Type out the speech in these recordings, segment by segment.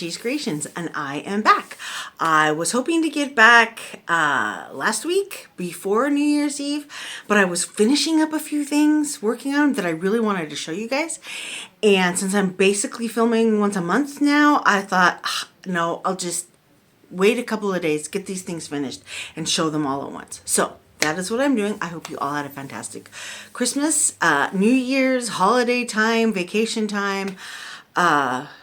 G's Creations, and I am back. I was hoping to get back last week before New Year's Eve, but I was finishing up a few things, working on them that I really wanted to show you guys. And since I'm basically filming once a month now, I thought, no, I'll just wait a couple of days, get these things finished, and show them all at once. So that is what I'm doing. I hope you all had a fantastic Christmas, New Year's, holiday time, vacation time,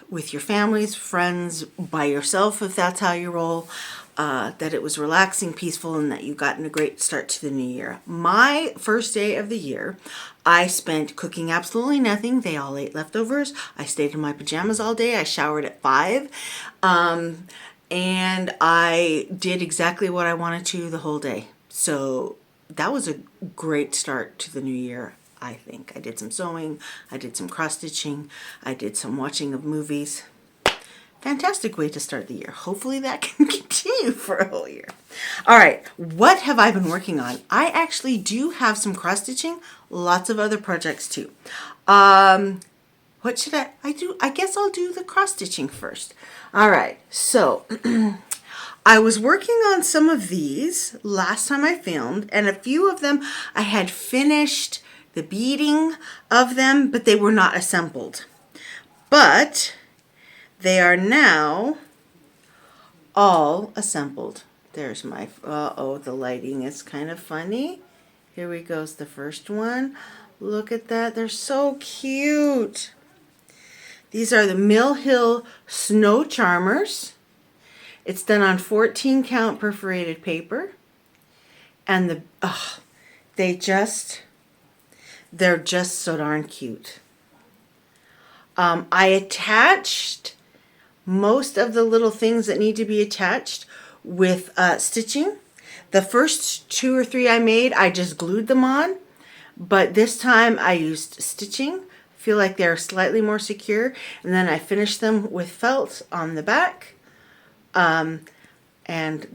with your families, friends, by yourself if that's how you roll, that it was relaxing, peaceful, and that you've gotten a great start to the new year. My first day of the year, I spent cooking absolutely nothing. They all ate leftovers. I stayed in my pajamas all day. I showered at 5. And I did exactly what I wanted to the whole day. So that was a great start to the new year, I think. I did some sewing, I did some cross stitching, I did some watching of movies. Fantastic way to start the year. Hopefully that can continue for a whole year. All right, what have I been working on? I actually do have some cross stitching, lots of other projects too. What should I do? I guess I'll do the cross stitching first. All right, so I was working on some of these last time I filmed, and a few of them I had finished the beading of them, but they were not assembled. But they are now all assembled. There's my, oh, the lighting is kind of funny. Here we goes the first one. Look at that, they're so cute. These are the Mill Hill Snow Charmers. It's done on 14 count perforated paper. And they're just so darn cute. I attached most of the little things that need to be attached with stitching. The first 2 or 3 I made, I just glued them on. But this time I used stitching. Feel like they're slightly more secure, and then I finished them with felt on the back. And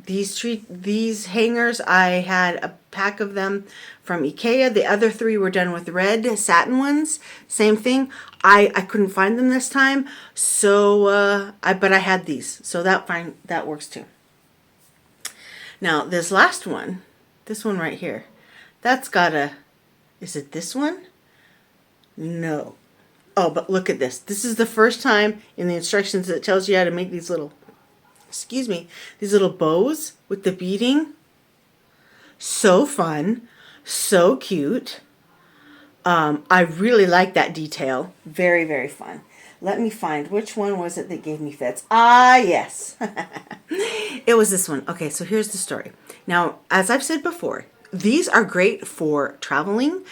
these hangers, I had a pack of them from IKEA. The other 3 were done with red satin ones. Same thing. I couldn't find them this time, so but I had these, so that works too. Now this last one, this one right here, that's got a. Is it this one? No. Oh, but look at this. This is the first time in the instructions that tells you how to make these little, these little bows with the beading. So fun, so cute. I really like that detail. Very, very fun. Let me find, which one was it that gave me fits? Ah, yes. It was this one. Okay, so here's the story. Now, as I've said before, these are great for traveling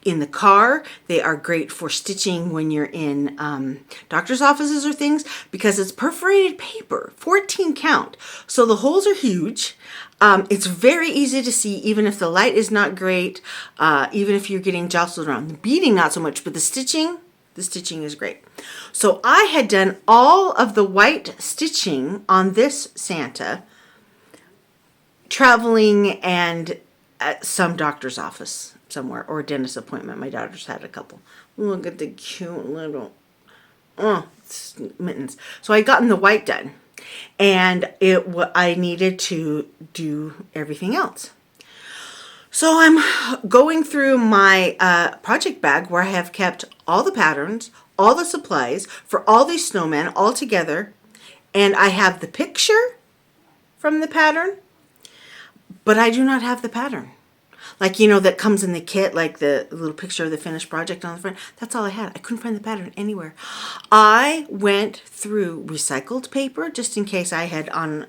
in the car. They are great for stitching when you're in doctor's offices or things, because it's perforated paper, 14 count. So the holes are huge. It's very easy to see, even if the light is not great, even if you're getting jostled around. The beading, not so much, but the stitching is great. So I had done all of the white stitching on this Santa, traveling and at some doctor's office somewhere, or a dentist appointment. My daughter's had a couple. Look at the cute little mittens. So I gotten the white done, and I needed to do everything else. So I'm going through my project bag where I have kept all the patterns, all the supplies for all these snowmen all together, and I have the picture from the pattern, but I do not have the pattern. Like, that comes in the kit, like the little picture of the finished project on the front. That's all I had. I couldn't find the pattern anywhere. I went through recycled paper, just in case I had, on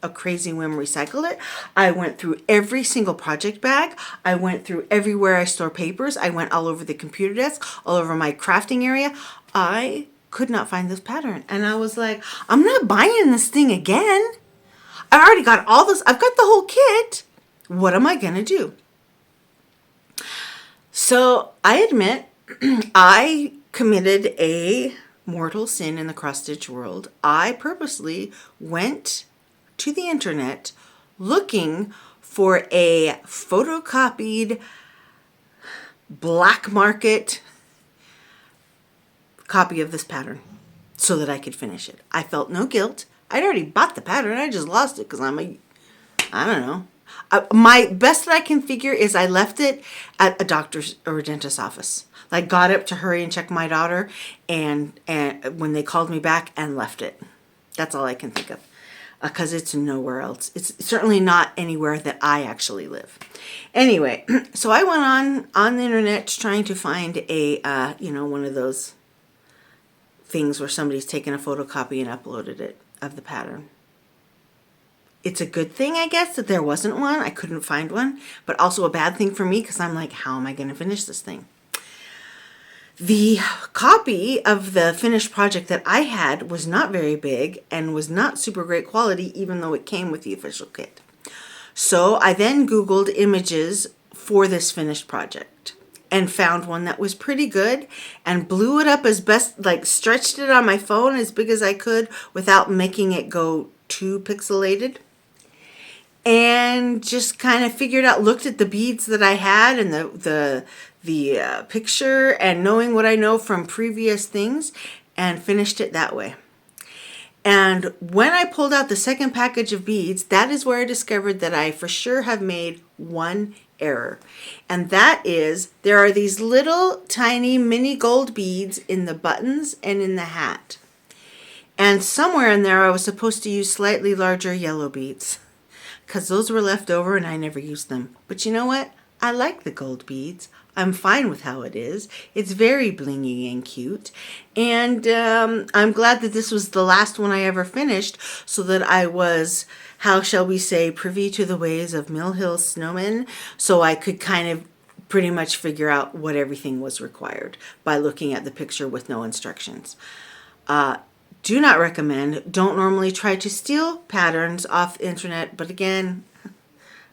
a crazy whim, recycled it. I went through every single project bag. I went through everywhere I store papers. I went all over the computer desk, all over my crafting area. I could not find this pattern. And I was like, I'm not buying this thing again. I already got all this. I've got the whole kit. What am I going to do? So I admit I committed a mortal sin in the cross-stitch world. I purposely went to the internet looking for a photocopied black market copy of this pattern. so that I could finish it. I felt no guilt. I'd already bought the pattern. I just lost it because I don't know. My best that I can figure is I left it at a doctor's or a dentist's office. Like got up to hurry and check my daughter, and when they called me back and left it. That's all I can think of, because it's nowhere else. It's certainly not anywhere that I actually live. Anyway, so I went on the internet trying to find a one of those things where somebody's taken a photocopy and uploaded it of the pattern. It's a good thing, I guess, that there wasn't one. I couldn't find one, but also a bad thing for me because I'm like, how am I going to finish this thing? The copy of the finished project that I had was not very big and was not super great quality, even though it came with the official kit. So I then Googled images for this finished project and found one that was pretty good and blew it up as best, like stretched it on my phone as big as I could without making it go too pixelated. And just kind of looked at the beads that I had and the picture and knowing what I know from previous things and finished it that way. And when I pulled out the second package of beads, that is where I discovered that I for sure have made one error. And that is there are these little tiny mini gold beads in the buttons and in the hat. And somewhere in there I was supposed to use slightly larger yellow beads, because those were left over and I never used them. But you know what? I like the gold beads. I'm fine with how it is. It's very blingy and cute. And I'm glad that this was the last one I ever finished, so that I was, how shall we say, privy to the ways of Mill Hill snowmen, so I could kind of pretty much figure out what everything was required by looking at the picture with no instructions. Do not recommend. Don't normally try to steal patterns off the internet. But again,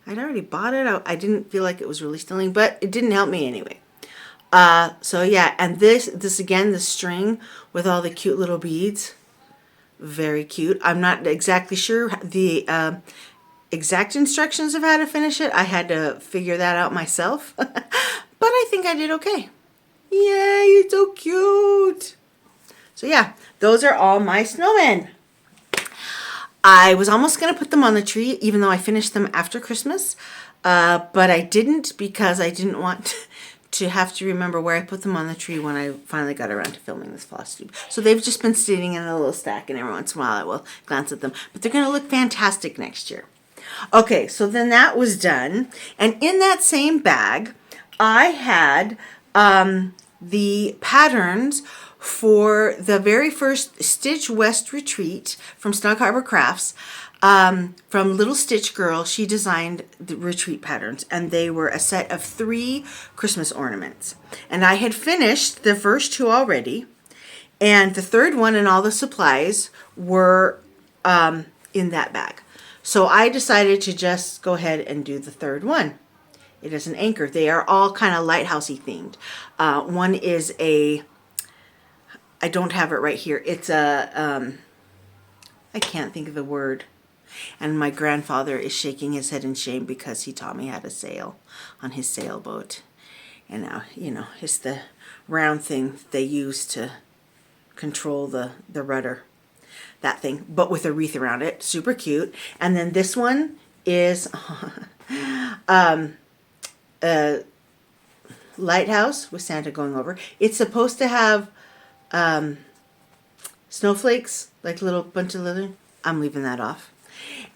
I'd already bought it. I didn't feel like it was really stealing, but it didn't help me anyway. So yeah, and this again, the string with all the cute little beads, very cute. I'm not exactly sure the exact instructions of how to finish it. I had to figure that out myself, but I think I did okay. Yay, it's so cute. So yeah, those are all my snowmen. I was almost going to put them on the tree, even though I finished them after Christmas, but I didn't because I didn't want to have to remember where I put them on the tree when I finally got around to filming this Flosstube. So they've just been sitting in a little stack, and every once in a while I will glance at them. But they're going to look fantastic next year. Okay, so then that was done. And in that same bag, I had the patterns for the very first Stitch West retreat from Snug Harbor Crafts. From Little Stitch Girl, she designed the retreat patterns, and they were a set of 3 Christmas ornaments. And I had finished the first 2 already, and the third one and all the supplies were in that bag. So I decided to just go ahead and do the third one. It is an anchor. They are all kind of lighthousey themed. One is I don't have it right here. It's I can't think of the word. And my grandfather is shaking his head in shame because he taught me how to sail on his sailboat. And now, it's the round thing they use to control the rudder. That thing, but with a wreath around it. Super cute. And then this one is a lighthouse with Santa going over. It's supposed to have snowflakes, like a little bunch of little. I'm leaving that off.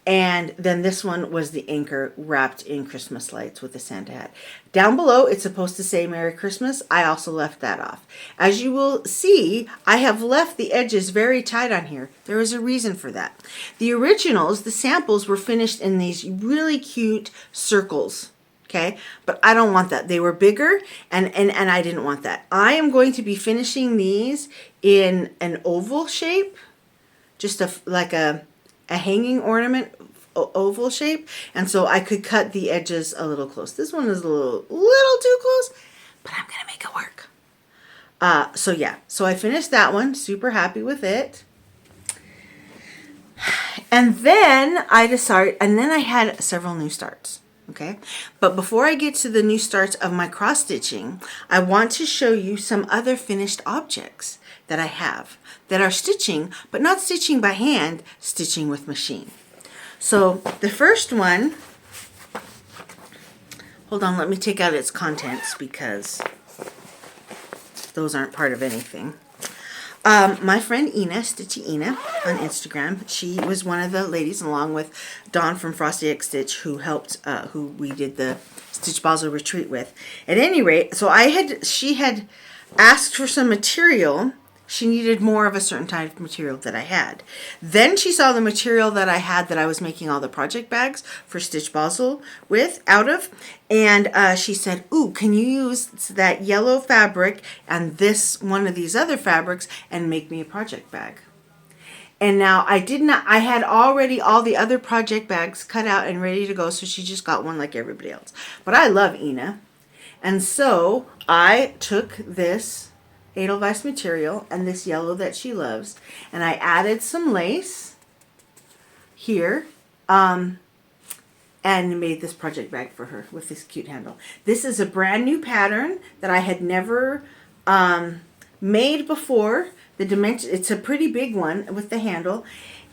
And then this one was the anchor wrapped in Christmas lights with the Santa hat. Down below, it's supposed to say Merry Christmas. I also left that off. As you will see, I have left the edges very tight on here. There is a reason for that. The originals, the samples, were finished in these really cute circles. Okay, but I don't want that. They were bigger, and I didn't want that. I am going to be finishing these in an oval shape, just like a hanging ornament oval shape, and so I could cut the edges a little close. This one is a little too close, but I'm gonna make it work. So yeah, so I finished that one. Super happy with it. And then I had several new starts. Okay, but before I get to the new starts of my cross stitching, I want to show you some other finished objects that I have that are stitching, but not stitching by hand, stitching with machine. So the first one, hold on, let me take out its contents because those aren't part of anything. My friend Ina, Stitchy Ina on Instagram, she was one of the ladies along with Dawn from Frosty X Stitch who helped, who we did the Stitch Basel retreat with. At any rate, so she had asked for some material. She needed more of a certain type of material that I had. Then she saw the material that I had that I was making all the project bags for Stitch Basel with, out of, and she said, ooh, can you use that yellow fabric and this one of these other fabrics and make me a project bag? And now I had already all the other project bags cut out and ready to go, so she just got one like everybody else. But I love Ina. And so I took this Edelweiss material and this yellow that she loves, and I added some lace here and made this project bag for her with this cute handle. This is a brand new pattern that I had never made before. The dimension, it's a pretty big one with the handle,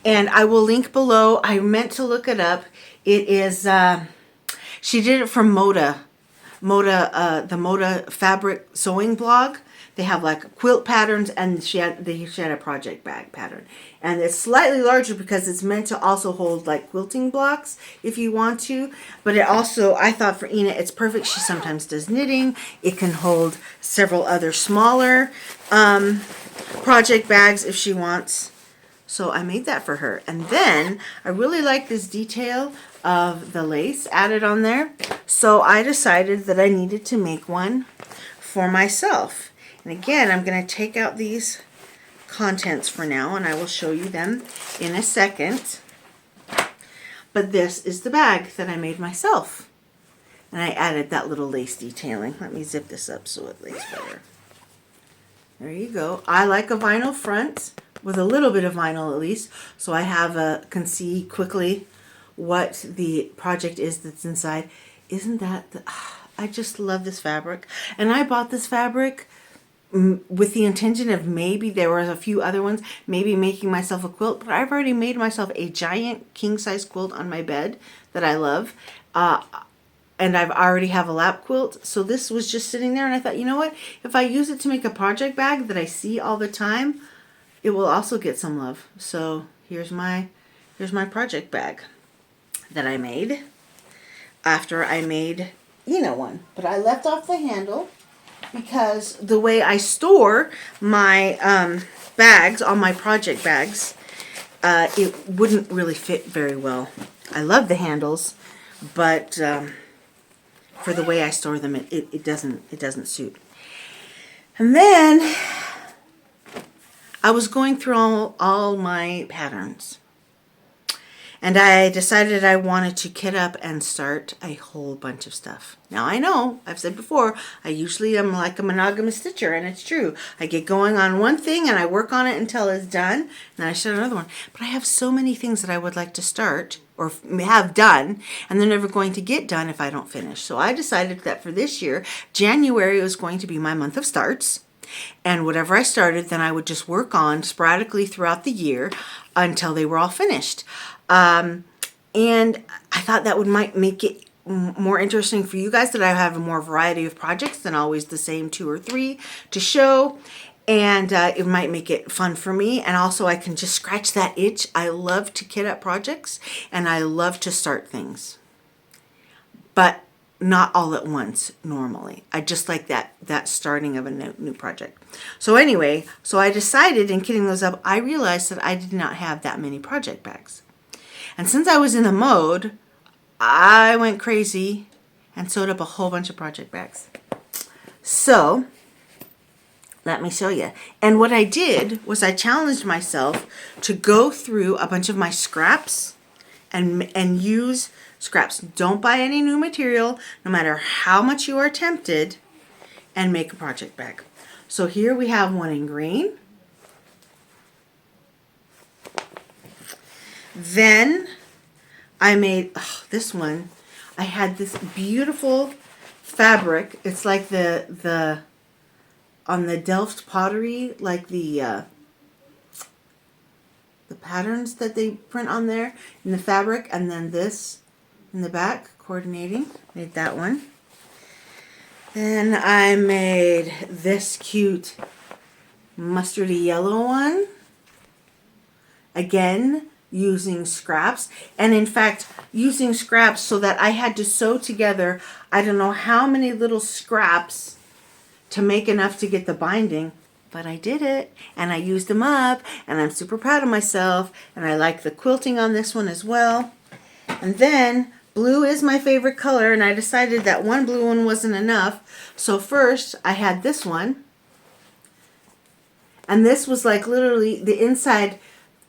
and I will link below. I meant to look it up. It is she did it from the Moda fabric sewing blog. They have like quilt patterns, and she had a project bag pattern, and it's slightly larger because it's meant to also hold like quilting blocks if you want to. But it also, I thought for Ina, it's perfect. She sometimes does knitting. It can hold several other smaller project bags if she wants. So I made that for her, and then I really like this detail of the lace added on there. So I decided that I needed to make one for myself. And again, I'm going to take out these contents for now, and I will show you them in a second. But this is the bag that I made myself. And I added that little lace detailing. Let me zip this up so it lays better. There you go. I like a vinyl front with a little bit of vinyl at least, so I can see quickly what the project is that's inside. Isn't that I just love this fabric. And I bought this fabric with the intention of maybe there were a few other ones, maybe making myself a quilt, but I've already made myself a giant king-size quilt on my bed that I love, and I've already have a lap quilt, so this was just sitting there, and I thought, you know what, if I use it to make a project bag that I see all the time, it will also get some love. So here's my project bag that I made after I made one, but I left off the handle because the way I store my bags, all my project bags, it wouldn't really fit very well. I love the handles, but for the way I store them, it doesn't suit. And then I was going through all my patterns, and I decided I wanted to kit up and start a whole bunch of stuff. Now I know, I've said before, I usually am like a monogamous stitcher, and it's true. I get going on one thing and I work on it until it's done, and then I start another one. But I have so many things that I would like to start or have done, and they're never going to get done if I don't finish. So I decided that for this year, January was going to be my month of starts. And whatever I started, then I would just work on sporadically throughout the year until they were all finished. And I thought that might make it more interesting for you guys, that I have a more variety of projects than always the same 2 or 3 to show. And it might make it fun for me. And also I can just scratch that itch. I love to kit up projects, and I love to start things. But not all at once normally. I just like that starting of a new project. So anyway, so I decided in kitting those up, I realized that I did not have that many project bags. And since I was in the mode, I went crazy and sewed up a whole bunch of project bags. So let me show you. And what I did was I challenged myself to go through a bunch of my scraps and use scraps. Don't buy any new material, no matter how much you are tempted, and make a project bag. So here we have one in green. Then I made this one. I had this beautiful fabric. It's like the on the Delft pottery, like the patterns that they print on there in the fabric, and then this in the back, coordinating. Made that one. Then I made this cute mustardy yellow one. Again, using scraps. And in fact, using scraps so that I had to sew together, I don't know how many little scraps to make enough to get the binding. But I did it, and I used them up, and I'm super proud of myself, and I like the quilting on this one as well. And then blue is my favorite color, and I decided that one blue one wasn't enough. So first I had this one, and this was like literally the inside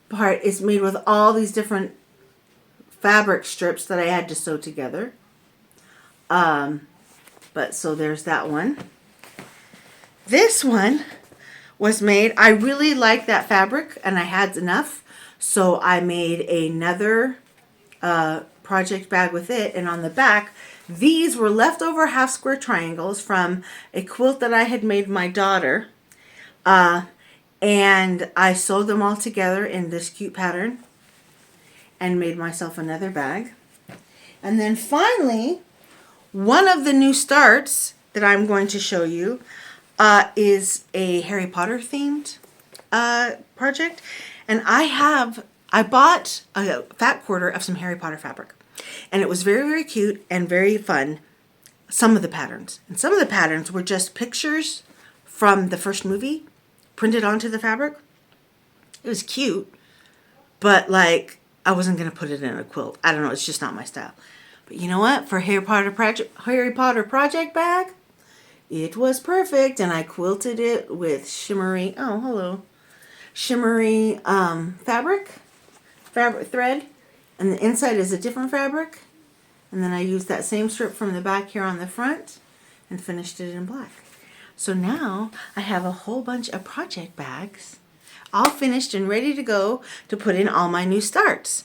part is made with all these different fabric strips that I had to sew together. But so there's that one. This one was made, I really like that fabric, and I had enough, so I made another project bag with it. And on the back, these were leftover half square triangles from a quilt that I had made my daughter, and I sewed them all together in this cute pattern and made myself another bag. And then finally, one of the new starts that I'm going to show you is a Harry Potter themed project. And I bought a fat quarter of some Harry Potter fabric. And it was very, very cute and very fun, some of the patterns. And some of the patterns were just pictures from the first movie printed onto the fabric. It was cute, but like I wasn't going to put it in a quilt. I don't know, it's just not my style. But you know what? For Harry Potter project bag, it was perfect, and I quilted it with shimmery, shimmery fabric thread, and the inside is a different fabric, and then I used that same strip from the back here on the front and finished it in black. So now I have a whole bunch of project bags all finished and ready to go to put in all my new starts,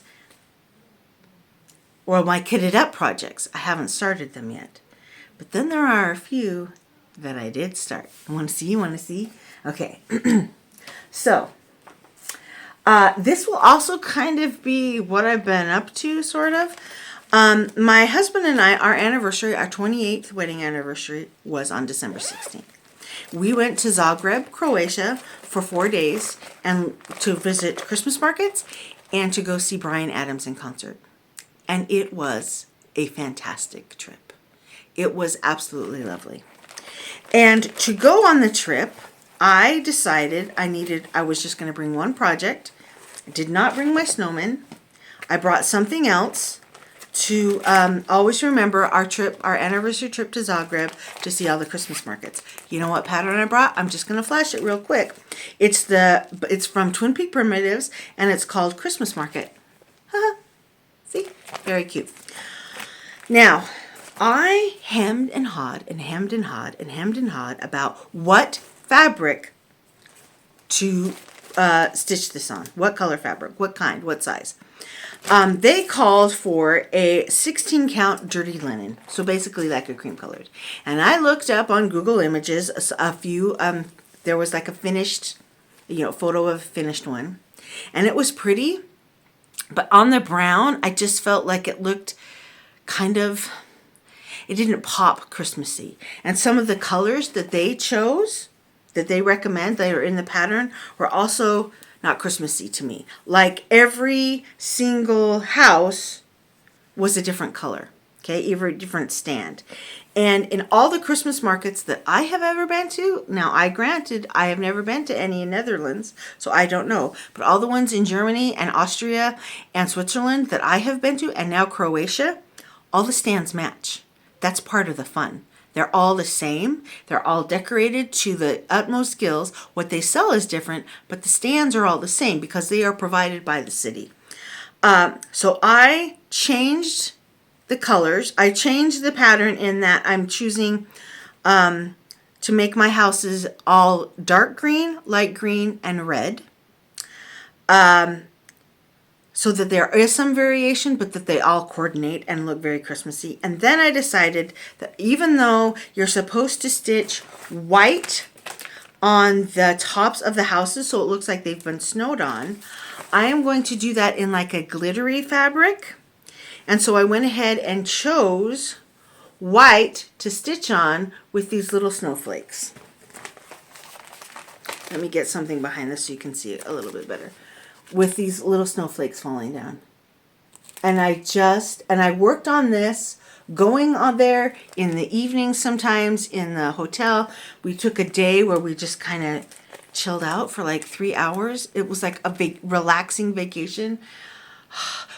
or my kitted up projects. I haven't started them yet, but then there are a few that I did start. You want to see? Okay. So, this will also kind of be what I've been up to, sort of. My husband and I, our 28th wedding anniversary was on December 16th. We went to Zagreb, Croatia for 4 days and to visit Christmas markets and to go see Bryan Adams in concert. And it was a fantastic trip. It was absolutely lovely. And to go on the trip, I decided I was just going to bring one project. I did not bring my snowman. I brought something else to always remember our anniversary trip to Zagreb to see all the Christmas markets. You know what pattern I brought? I'm just going to flash it real quick. It's from Twin Peak Primitives, and it's called Christmas Market. See? Very cute. Now, I hemmed and hawed and hemmed and hawed and hemmed and hawed about what fabric to stitch this on. What color fabric? What kind? What size? They called for a 16 count dirty linen. So basically like a cream colored. And I looked up on Google Images a few, there was like a finished, photo of a finished one. And it was pretty. But on the brown, I just felt like it looked kind of, it didn't pop Christmassy. And some of the colors that they chose, that they recommend, that are in the pattern, were also not Christmassy to me. Like every single house was a different color. Okay, every different stand. And in all the Christmas markets that I have ever been to, now I have never been to any in Netherlands, so I don't know. But all the ones in Germany and Austria and Switzerland that I have been to, and now Croatia, all the stands match. That's part of the fun. They're all the same. They're all decorated to the utmost skills. What they sell is different, but the stands are all the same because they are provided by the city. So I changed the colors. I changed the pattern in that I'm choosing to make my houses all dark green, light green, and red. So that there is some variation, but that they all coordinate and look very Christmassy. And then I decided that even though you're supposed to stitch white on the tops of the houses so it looks like they've been snowed on. I am going to do that in like a glittery fabric. And so I went ahead and chose white to stitch on with these little snowflakes. Let me get something behind this so you can see it a little bit better. With these little snowflakes falling down. And I worked on this going on there in the evening sometimes in the hotel. We took a day where we just kind of chilled out for like 3 hours. It was like a big relaxing vacation.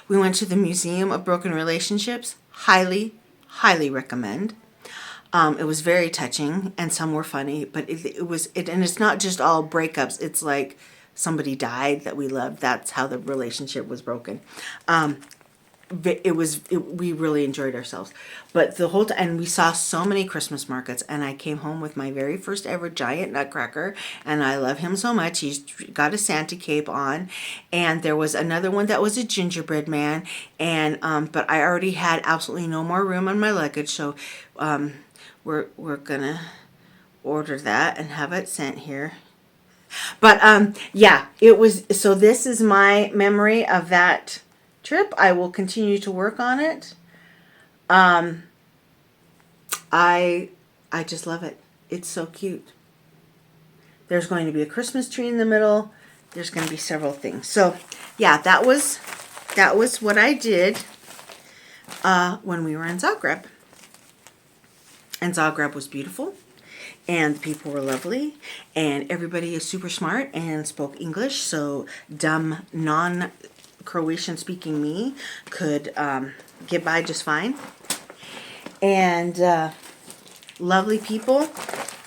We went to the Museum of Broken Relationships. Highly, highly recommend. It was very touching and some were funny, but and it's not just all breakups. It's like somebody died that we loved. That's how the relationship was broken. We really enjoyed ourselves, but the whole time, and we saw so many Christmas markets, and I came home with my very first ever giant nutcracker, and I love him so much. He's got a Santa cape on, and there was another one that was a gingerbread man, and but I already had absolutely no more room on my luggage, so we're gonna order that and have it sent here. But yeah, it was, so this is my memory of that trip. I will continue to work on it. I just love it. It's so cute. There's going to be a Christmas tree in the middle. There's going to be several things. So yeah, that was what I did when we were in Zagreb. And Zagreb was beautiful. And the people were lovely. And everybody is super smart and spoke English. So dumb, non-Croatian speaking me could get by just fine. And lovely people.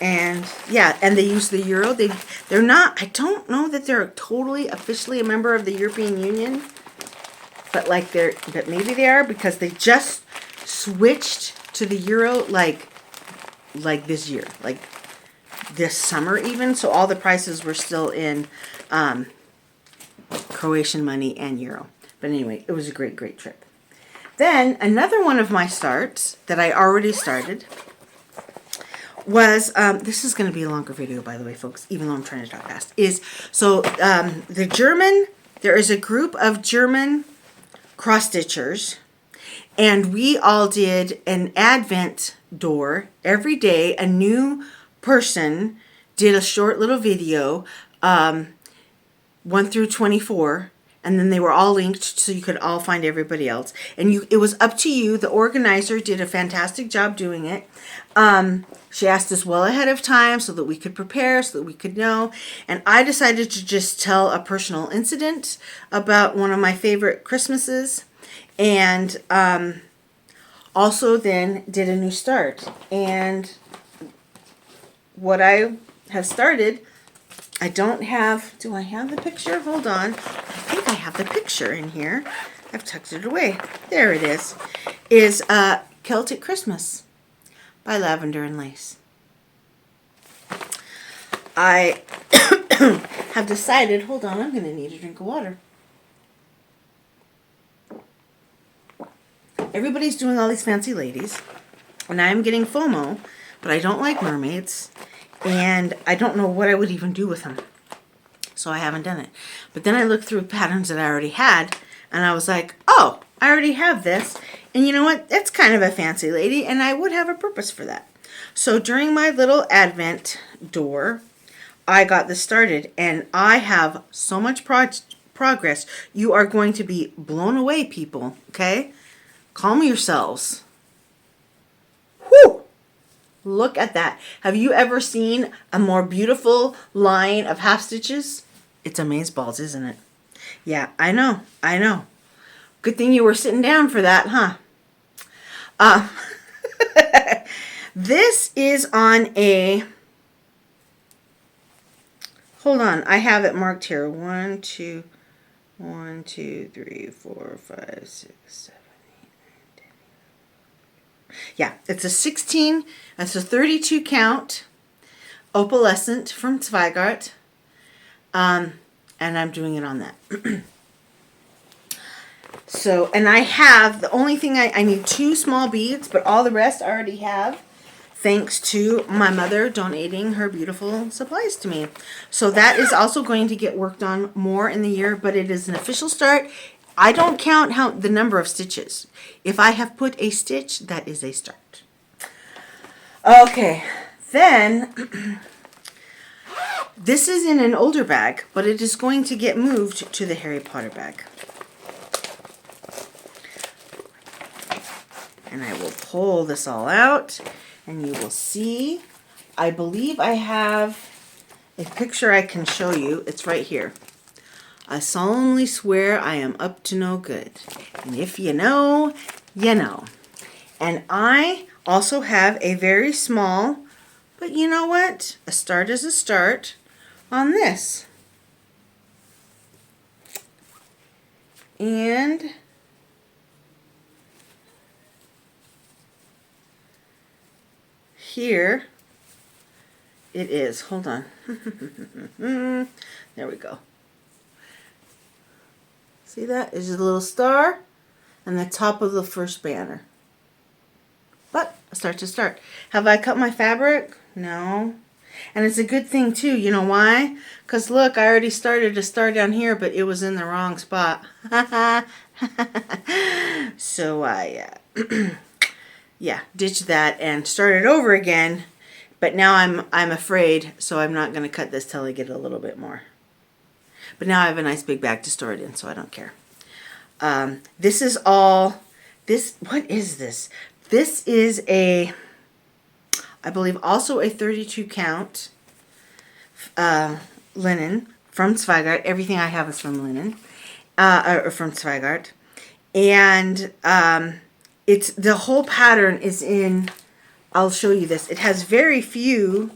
And yeah, and they use the euro. They're not, I don't know that they're totally officially a member of the European Union. But maybe they are, because they just switched to the euro like this year, like this summer even. So all the prices were still in Croatian money and euro. But anyway, it was a great, great trip. Then another one of my starts that I already started was, this is going to be a longer video, by the way, folks, even though I'm trying to talk fast, is, so there is a group of German cross-stitchers, and we all did an Advent door every day. A new person did a short little video, 1 through 24, and then they were all linked so you could all find everybody else. And it was up to you. The organizer did a fantastic job doing it. She asked us well ahead of time so that we could prepare, so that we could know. And I decided to just tell a personal incident about one of my favorite Christmases. And also then did a new start. And what I have started, I don't have, do I have the picture? Hold on. I think I have the picture in here. I've tucked it away. There it is Celtic Christmas by Lavender and Lace. I have decided, hold on, I'm going to need a drink of water. Everybody's doing all these fancy ladies, and I'm getting FOMO, but I don't like mermaids, and I don't know what I would even do with them, so I haven't done it. But then I looked through patterns that I already had, and I was like, oh, I already have this, and you know what, that's kind of a fancy lady, and I would have a purpose for that. So during my little Advent door, I got this started, and I have so much progress. You are going to be blown away, people, okay? Calm yourselves. Whew! Look at that. Have you ever seen a more beautiful line of half stitches? It's amazeballs, isn't it? Yeah, I know. Good thing you were sitting down for that, huh? This is on a, hold on, I have it marked here. 1, 2, 3, 4, 5, 6, 7. Yeah, it's a 16, that's a 32 count opalescent from Zweigart. And I'm doing it on that. So, and I have, the only thing I need 2 small beads, but all the rest I already have thanks to my mother donating her beautiful supplies to me. So that is also going to get worked on more in the year, but it is an official start. I don't count the number of stitches. If I have put a stitch, that is a start. Okay, then this is in an older bag, but it is going to get moved to the Harry Potter bag. And I will pull this all out, and you will see. I believe I have a picture I can show you. It's right here. I solemnly swear I am up to no good. And if you know, you know. And I also have a very small, but you know what? A start is a start on this. And here it is. Hold on. There we go. See that? It's a little star and the top of the first banner. But a start to start. Have I cut my fabric? No. And it's a good thing too. You know why? Because look, I already started a star down here, but it was in the wrong spot. So I yeah, ditched that and started over again. But now I'm afraid, so I'm not going to cut this till I get a little bit more. But now I have a nice big bag to store it in, so I don't care. This is all, what is this? This is a, I believe also a 32 count linen from Zweigart. Everything I have is from linen, or from Zweigart. And it's, the whole pattern is in, I'll show you this. It has very few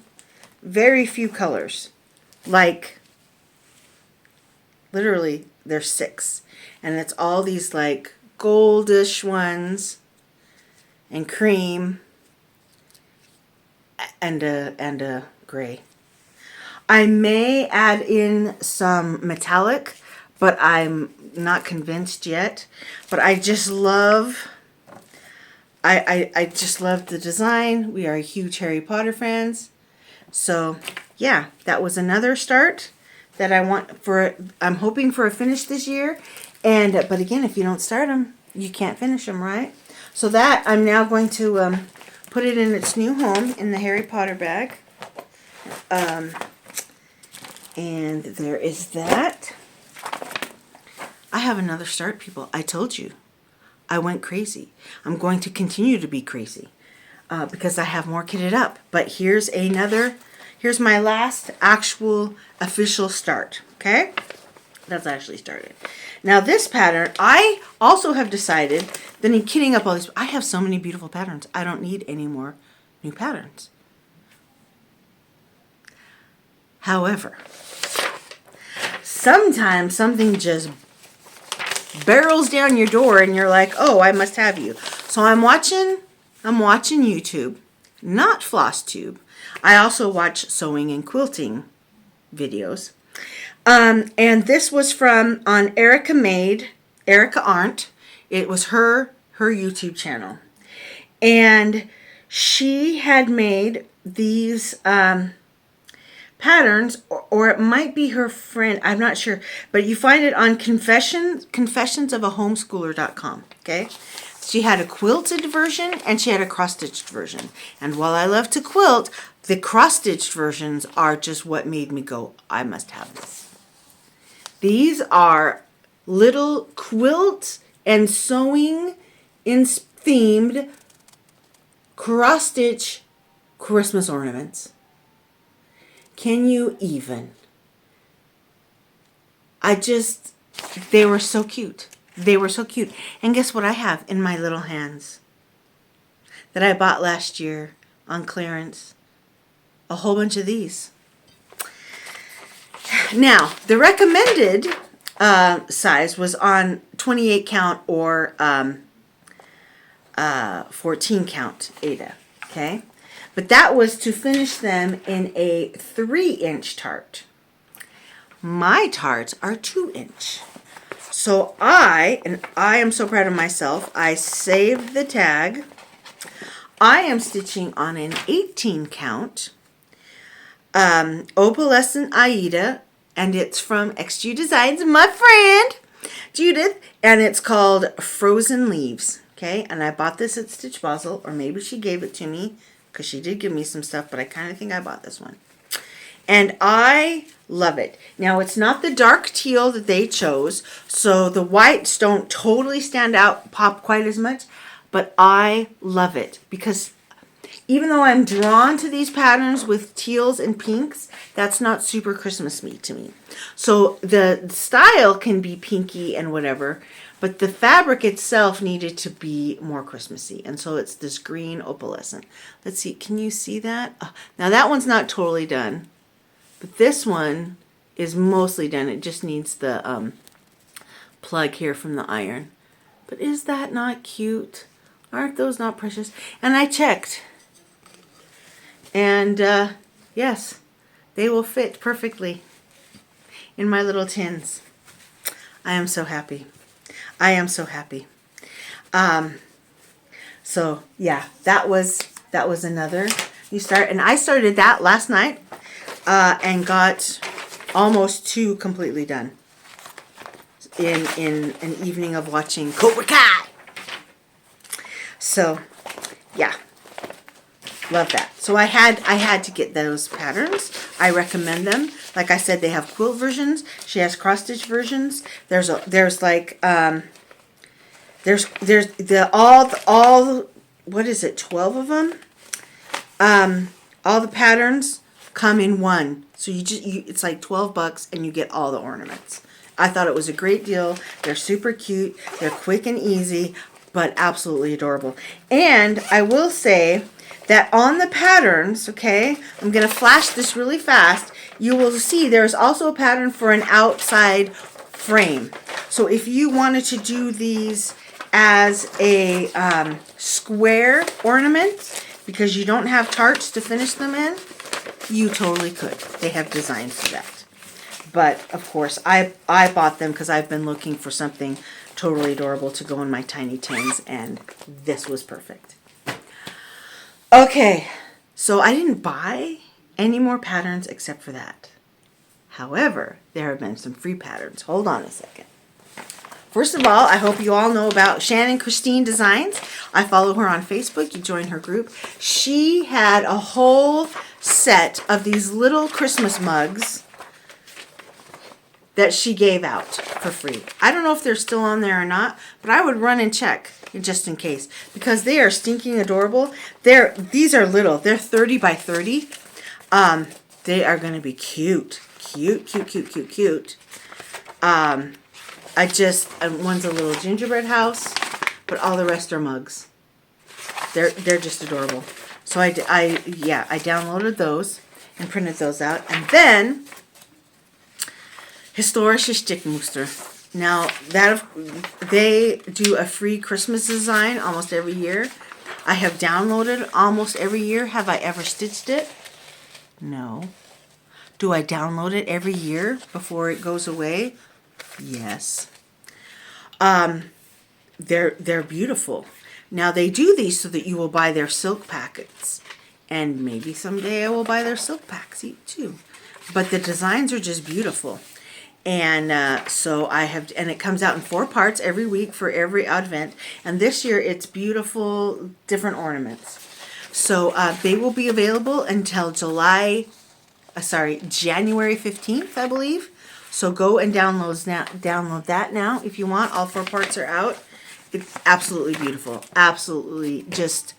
colors. Like, literally, there's 6. And it's all these like goldish ones and cream and a gray. I may add in some metallic, but I'm not convinced yet. But I just love, I just love the design. We are huge Harry Potter fans. So yeah, that was another start that I want for, I'm hoping for a finish this year. And, but again, if you don't start them, you can't finish them, right? So that, I'm now going to put it in its new home in the Harry Potter bag. And there is that. I have another start, people. I told you. I went crazy. I'm going to continue to be crazy because I have more kitted up. But here's another, here's my last actual official start, okay? That's actually started. Now this pattern, I also have decided that in kitting up all these, I have so many beautiful patterns. I don't need any more new patterns. However, sometimes something just barrels down your door and you're like, oh, I must have you. So I'm watching YouTube, not Flosstube. I also watch sewing and quilting videos. And this was from on Erica Arndt. It was her YouTube channel. And she had made these patterns, or it might be her friend, I'm not sure, but you find it on confessionsofahomeschooler.com, okay? She had a quilted version and she had a cross-stitched version. And while I love to quilt, the cross-stitched versions are just what made me go, I must have this. These are little quilt and sewing themed cross-stitch Christmas ornaments. Can you even? They were so cute. They were so cute. And guess what I have in my little hands? That I bought last year on clearance. A whole bunch of these. Now, the recommended size was on 28 count or 14 count Ada, okay? But that was to finish them in a 3-inch tart. My tarts are 2-inch. So I am so proud of myself, I saved the tag. I am stitching on an 18 count opalescent Aida, and it's from XG Designs, my friend Judith, and it's called Frozen Leaves. Okay, and I bought this at Stitch Basel, or maybe she gave it to me, because she did give me some stuff, but I kind of think I bought this one. And I love it. Now, it's not the dark teal that they chose, so the whites don't totally stand out, pop quite as much, but I love it, because even though I'm drawn to these patterns with teals and pinks, that's not super Christmas-y to me. So the style can be pinky and whatever, but the fabric itself needed to be more Christmassy. And so it's this green opalescent. Let's see, can you see that? Oh, now that one's not totally done, but this one is mostly done. It just needs the plug here from the iron. But is that not cute? Aren't those not precious? And I checked. And yes, they will fit perfectly in my little tins. I am so happy. I am so happy. So yeah, that was another new start, and I started that last night and got almost 2 completely done in an evening of watching Cobra Kai. So yeah, love that. So I had to get those patterns. I recommend them. Like I said, they have quilt versions. She has cross stitch versions. There's all what is it, 12 of them? All the patterns come in one. So it's like $12 and you get all the ornaments. I thought it was a great deal. They're super cute. They're quick and easy, but absolutely adorable. And I will say that on the patterns, okay, I'm going to flash this really fast. You will see there's also a pattern for an outside frame. So if you wanted to do these as a square ornament, because you don't have tarts to finish them in, you totally could. They have designs for that. But of course, I bought them because I've been looking for something totally adorable to go in my tiny tins, and this was perfect. Okay, so I didn't buy any more patterns except for that. However, there have been some free patterns. Hold on a second. First of all, I hope you all know about Shannon Christine Designs. I follow her on Facebook. You join her group. She had a whole set of these little Christmas mugs that she gave out for free. I don't know if they're still on there or not, but I would run and check just in case, because they are stinking adorable. These are little. They're 30 by 30. They are going to be cute. Cute, cute, cute, cute, cute. One's a little gingerbread house, but all the rest are mugs. They're just adorable. So I downloaded those and printed those out. And then Historische Stickmuster. Now they do a free Christmas design almost every year. I have downloaded almost every year. Have I ever stitched it? No. Do I download it every year before it goes away? Yes. They're beautiful. Now they do these so that you will buy their silk packets, and maybe someday I will buy their silk packs too. But the designs are just beautiful, and so I have, and it comes out in 4 parts every week for every advent. And this year it's beautiful, different ornaments. So they will be available until January 15th, I believe. So go and download that now if you want. All 4 parts are out. It's absolutely beautiful. Absolutely just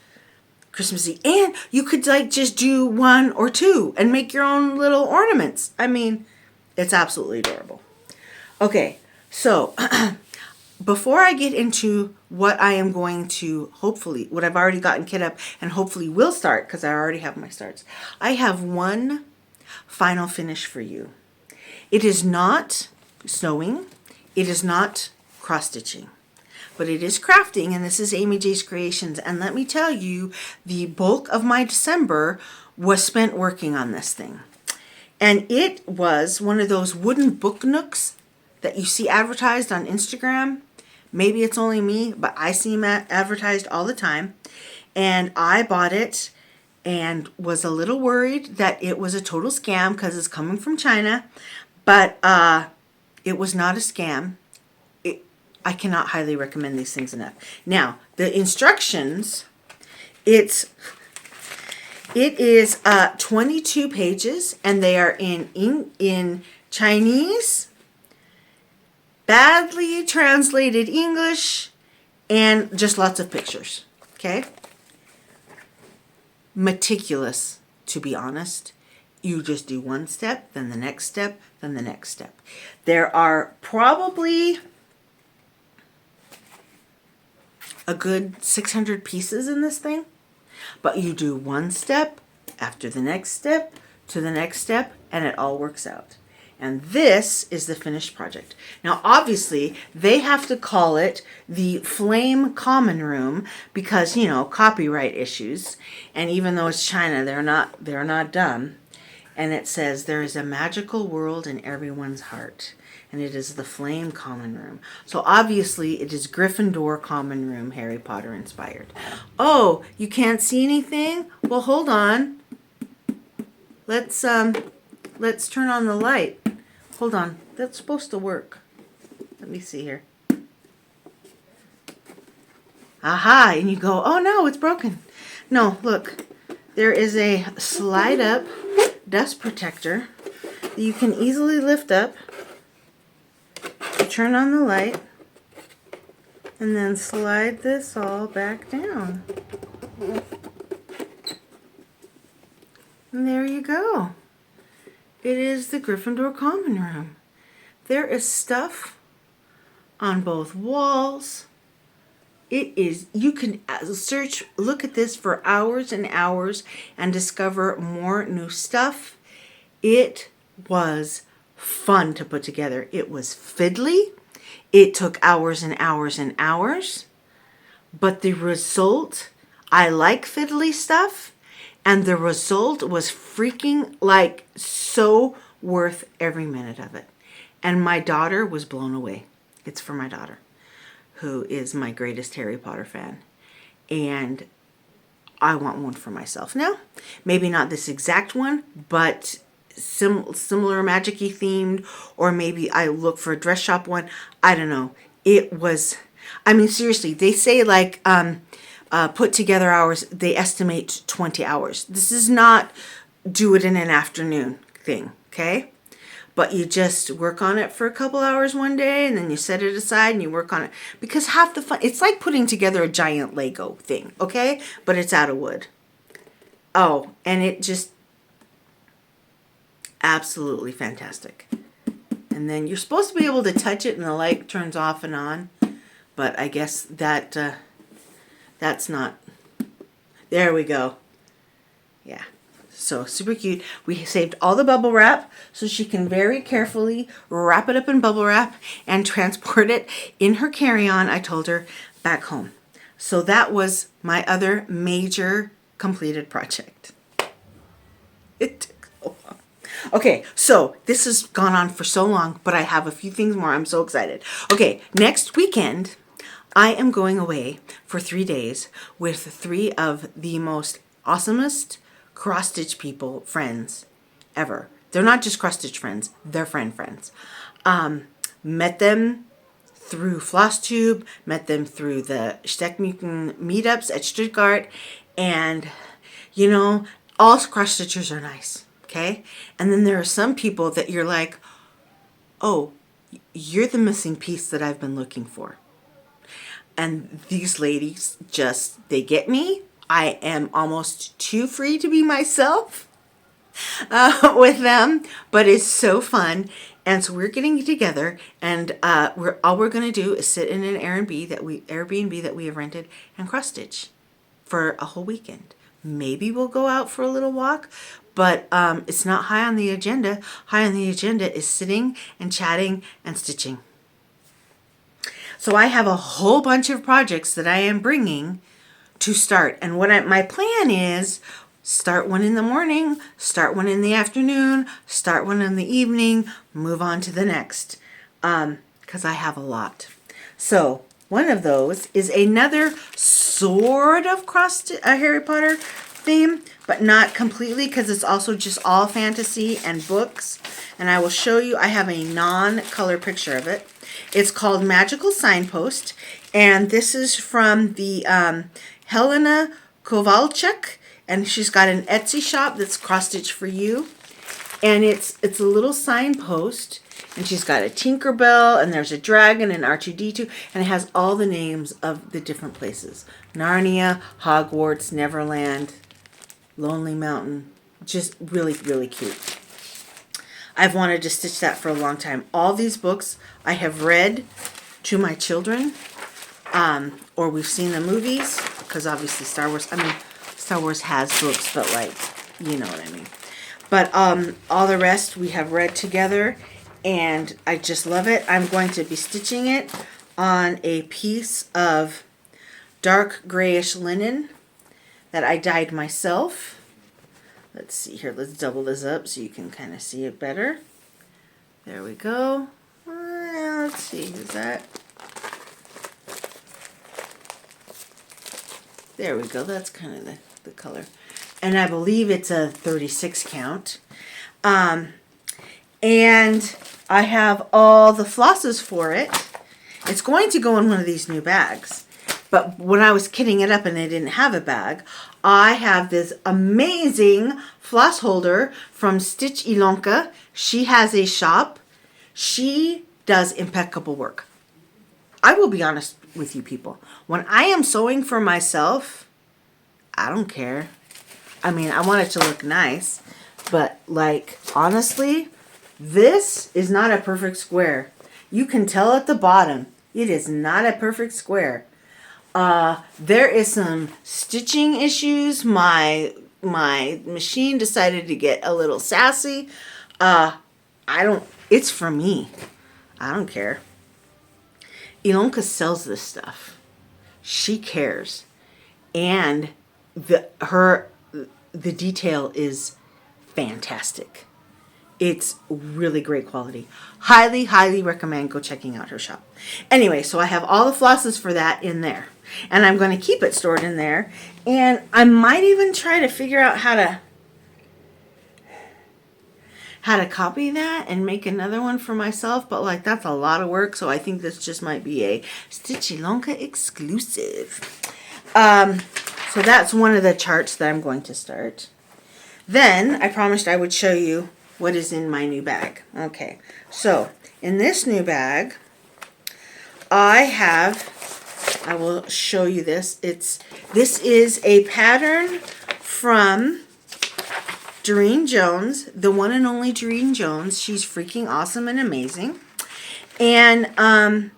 Christmassy. And you could just do 1 or 2 and make your own little ornaments. I mean, it's absolutely adorable. Okay, so before I get into what I am going to hopefully, what I've already gotten kit up and hopefully will start, because I already have my starts, I have one final finish for you. It is not sewing, it is not cross-stitching, but it is crafting, and this is Amy J's Creations. And let me tell you, the bulk of my December was spent working on this thing. And it was one of those wooden book nooks that you see advertised on Instagram. Maybe it's only me, but I see them advertised all the time. And I bought it and was a little worried that it was a total scam because it's coming from China. But it was not a scam. I cannot highly recommend these things enough. Now, the instructions, it is 22 pages, and they are in Chinese, badly translated English, and just lots of pictures. Okay? Meticulous, to be honest. You just do one step, then the next step, then the next step. There are probably a good 600 pieces in this thing, but you do one step after the next step to the next step, and it all works out. And this is the finished project. Now, obviously, they have to call it the Flame Common Room because, you know, copyright issues. And even though it's China, they're not dumb. And it says there is a magical world in everyone's heart, and it is the Flame Common Room. So obviously, it is Gryffindor Common Room, Harry Potter inspired. Oh, you can't see anything? Well, hold on. Let's turn on the light. Hold on. That's supposed to work. Let me see here. Aha, and you go, oh no, it's broken. No, look. There is a slide up dust protector that you can easily lift up. You turn on the light and then slide this all back down. And there you go. It is the Gryffindor Common Room. There is stuff on both walls. It is, you can search, look at this for hours and hours and discover more new stuff. It was fun to put together. It was fiddly. It took hours and hours and hours. But the result, I like fiddly stuff. And the result was freaking like so worth every minute of it. And my daughter was blown away. It's for my daughter, who is my greatest Harry Potter fan. And I want one for myself. Now, maybe not this exact one, but similar magic-y themed, or maybe I look for a dress shop one. I don't know. It was, I mean, seriously, they say like, put together hours, they estimate 20 hours. This is not do it in an afternoon thing, okay? But you just work on it for a couple hours one day, and then you set it aside and you work on it. Because half the fun, it's like putting together a giant Lego thing, okay? But it's out of wood. Oh, and it just, absolutely fantastic. And then you're supposed to be able to touch it and the light turns off and on. But I guess that, that's not, there we go. Yeah. So super cute. We saved all the bubble wrap so she can very carefully wrap it up in bubble wrap and transport it in her carry-on, I told her, back home. So that was my other major completed project. It took so long. Okay, so this has gone on for so long, but I have a few things more. I'm so excited. Okay, next weekend, I am going away for 3 days with 3 of the most awesomest cross-stitch people, friends, ever. They're not just cross-stitch friends, they're friends. Met them through Flosstube, met them through the Steckmücken meetups at Stuttgart, and, you know, all cross-stitchers are nice, okay? And then there are some people that you're like, oh, you're the missing piece that I've been looking for. And these ladies just, they get me. I am almost too free to be myself with them, but it's so fun. And so we're getting together, and all we're going to do is sit in an Airbnb that we have rented and cross stitch for a whole weekend. Maybe we'll go out for a little walk, but it's not high on the agenda. High on the agenda is sitting and chatting and stitching. So I have a whole bunch of projects that I am bringing to start. And what my plan is, start one in the morning, start one in the afternoon, start one in the evening, move on to the next. Because I have a lot. So one of those is another sort of cross Harry Potter theme, but not completely, because it's also just all fantasy and books. And I will show you, I have a non-color picture of it. It's called Magical Signpost, and this is from the Helena Kovalchuk, and she's got an Etsy shop that's cross-stitch for you. And it's a little signpost, and she's got a Tinkerbell, and there's a dragon and R2-D2, and it has all the names of the different places. Narnia, Hogwarts, Neverland, Lonely Mountain. Just really, really cute. I've wanted to stitch that for a long time. All these books I have read to my children, or we've seen the movies, because obviously Star Wars has books, but like, you know what I mean. But all the rest we have read together, and I just love it. I'm going to be stitching it on a piece of dark grayish linen that I dyed myself. Let's see here. Let's double this up so you can kind of see it better. There we go. Let's see. Is that? There we go. That's kind of the color. And I believe it's a 36 count. And I have all the flosses for it. It's going to go in one of these new bags. But when I was kitting it up and they didn't have a bag, I have this amazing floss holder from Stitch Ilonka. She has a shop. She does impeccable work. I will be honest with you people. When I am sewing for myself, I don't care. I mean, I want it to look nice, but like, honestly, this is not a perfect square. You can tell at the bottom, it is not a perfect square. There is some stitching issues. My machine decided to get a little sassy. It's for me. I don't care. Ilonka sells this stuff. She cares. And the detail is fantastic. It's really great quality. Highly, highly recommend go checking out her shop. Anyway, so I have all the flosses for that in there. And I'm going to keep it stored in there. And I might even try to figure out how to copy that and make another one for myself. But like, that's a lot of work. So I think this just might be a Stitch Ilonka exclusive. So that's one of the charts that I'm going to start. Then I promised I would show you what is in my new bag. Okay, so in this new bag, I will show you this. This is a pattern from Doreen Jones, the one and only Doreen Jones. She's freaking awesome and amazing. And I'm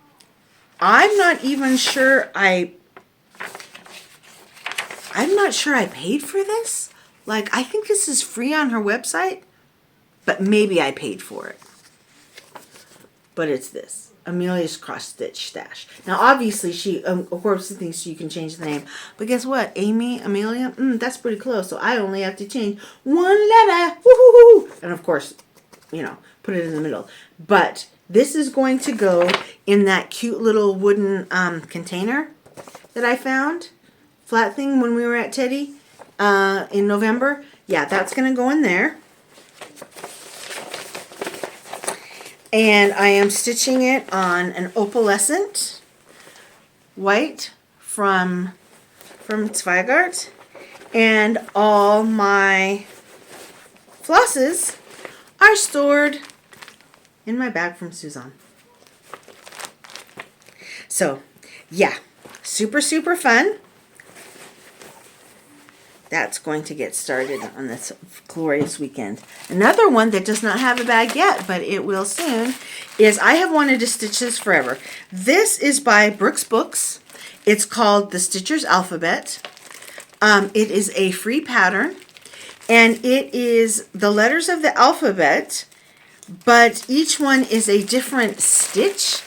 not even sure I'm not sure I paid for this. Like, I think this is free on her website, but maybe I paid for it. But it's this, Amelia's Cross Stitch Stash. Now, obviously, she, of course, thinks you can change the name. But guess what? Amy, Amelia, that's pretty close. So I only have to change one letter. Woo-hoo-hoo! And of course, you know, put it in the middle. But this is going to go in that cute little wooden container that I found. Flat thing when we were at Teddy in November. Yeah, that's going to go in there. And I am stitching it on an opalescent white from Zweigart. And all my flosses are stored in my bag from Suzanne. So, yeah, super, super fun. That's going to get started on this glorious weekend. Another one that does not have a bag yet, but it will soon, is I have wanted to stitch this forever. This is by Brooks Books. It's called The Stitcher's Alphabet. It is a free pattern, and it is the letters of the alphabet, but each one is a different stitch.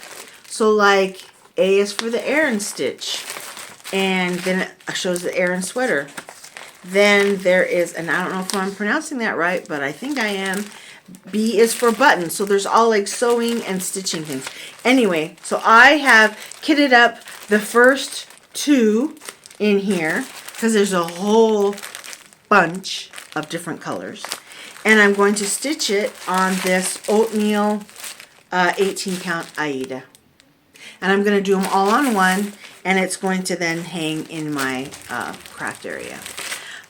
So like A is for the Aran stitch, and then it shows the Aran sweater. Then there is, and I don't know if I'm pronouncing that right, but I think I am, B is for button. So there's all like sewing and stitching things. Anyway, so I have kitted up the first two in here because there's a whole bunch of different colors. And I'm going to stitch it on this oatmeal 18 count Aida. And I'm going to do them all on one, and it's going to then hang in my craft area.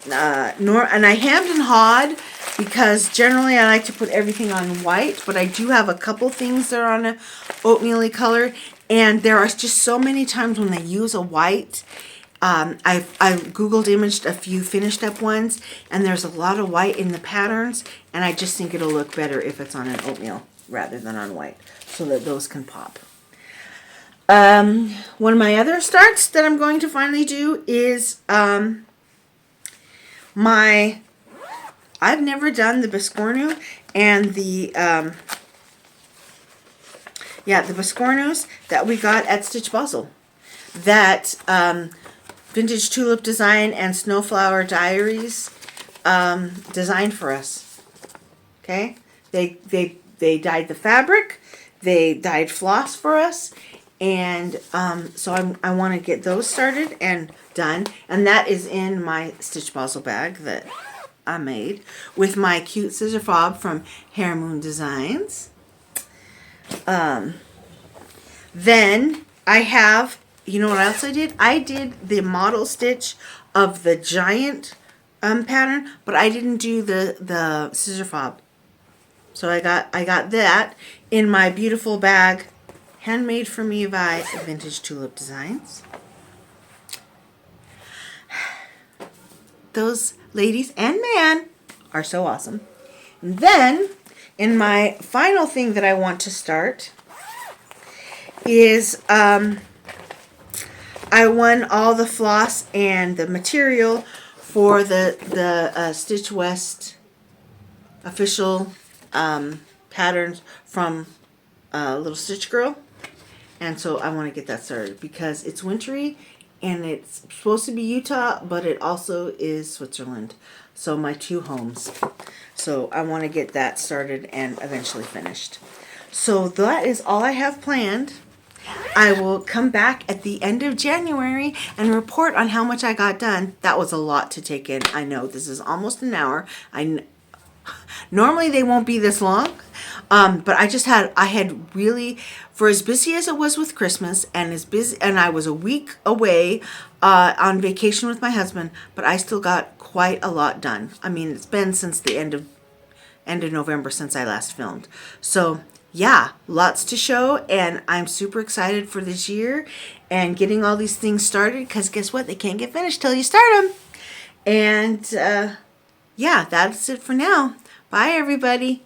And I hemmed and hawed because generally I like to put everything on white, but I do have a couple things that are on a oatmeal-y color, and there are just so many times when they use a white. I Googled imaged a few finished up ones, and there's a lot of white in the patterns, and I just think it'll look better if it's on an oatmeal rather than on white, so that those can pop. One of my other starts that I'm going to finally do is I've never done the Biscornu and the Biscornus that we got at Stitch Bustle. That Vintage Tulip Design and Snowflower Diaries designed for us. Okay? They dyed the fabric, they dyed floss for us, and so I want to get those started and done. And that is in my Stitch Bustle bag that I made with my cute scissor fob from Hair Moon Designs. Then I have, you know what else I did? I did the model stitch of the giant pattern, but I didn't do the scissor fob. So I got that in my beautiful bag, handmade for me by Vintage Tulip Designs. Those ladies and man are so awesome. And then, in my final thing that I want to start is I won all the floss and the material for the Stitch West official patterns from Little Stitch Girl. And so I want to get that started because it's wintry and it's supposed to be Utah, but it also is Switzerland. So my two homes. So I want to get that started and eventually finished. So that is all I have planned. I will come back at the end of January and report on how much I got done. That was a lot to take in. I know this is almost an hour. Normally they won't be this long, but I had really, for as busy as it was with Christmas and I was a week away on vacation with my husband, but I still got quite a lot done. I mean, it's been since the end of November since I last filmed. So yeah, lots to show, and I'm super excited for this year and getting all these things started, because guess what? They can't get finished till you start them. And yeah, that's it for now. Bye, everybody.